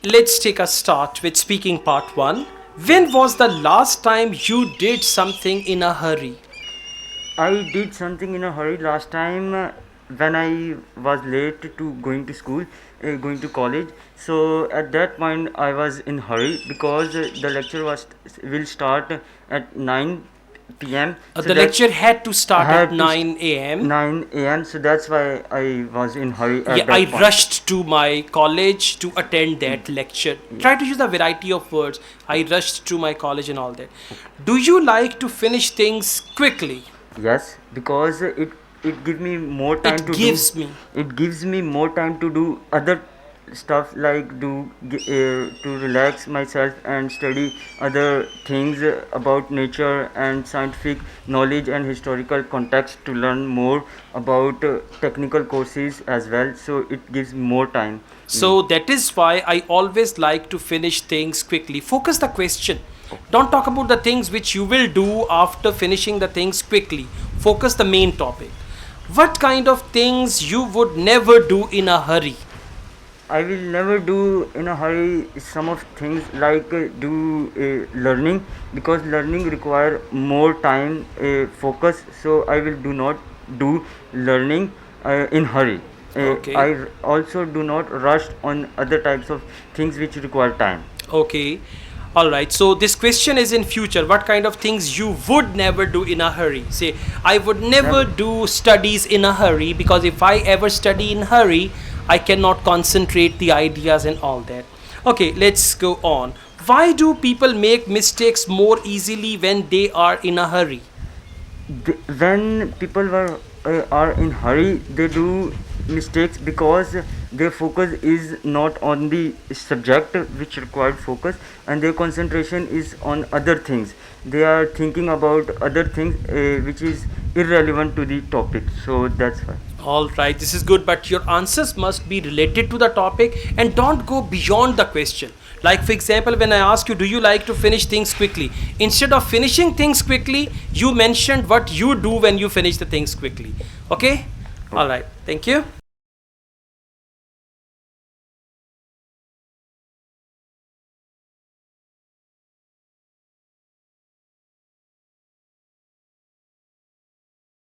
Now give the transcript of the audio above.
Let's take a start with speaking part 1. When was the last time you did something in a hurry? I did something in a hurry last time when I was late to going to school, going to college. So at that point I was in hurry because the lecture will start at 9 p.m. So The that lecture had to I start at had to 9 a.m. 9 a.m. So that's why I was in hurry Yeah, at I that point. rushed to my college to attend that lecture. Try to use a variety of words. I rushed to my college and all that. Do you like to finish things quickly? Yes, because it gives me more time It to do. gives me. It gives me more time to do other stuff like to relax myself and study other things about nature and scientific knowledge and historical context to learn more about technical courses as well. So it gives more time. So that is why I always like to finish things quickly. Focus the question. Don't talk about the things which you will do after finishing the things quickly. Focus the main topic. What kind of things you would never do in a hurry? I will never do in a hurry some of things like do learning, because learning require more time focus. So I will do not do learning in hurry. Okay. I also do not rush on other types of things which require time. Okay. All right. So this question is in future. What kind of things you would never do in a hurry? Say, I would never Never. do studies in a hurry because if I ever study in hurry, I cannot concentrate the ideas and all that. Okay, let's go on. Why do people make mistakes more easily when they are in a hurry? When people are in hurry, they do mistakes because their focus is not on the subject which required focus, and their concentration is on other things. They are thinking about other things which is irrelevant to the topic. So that's why. All right, this is good, but your answers must be related to the topic and don't go beyond the question. Like, for example, when I ask you, do you like to finish things quickly? Instead of finishing things quickly, you mentioned what you do when you finish the things quickly. Okay? All right, thank you.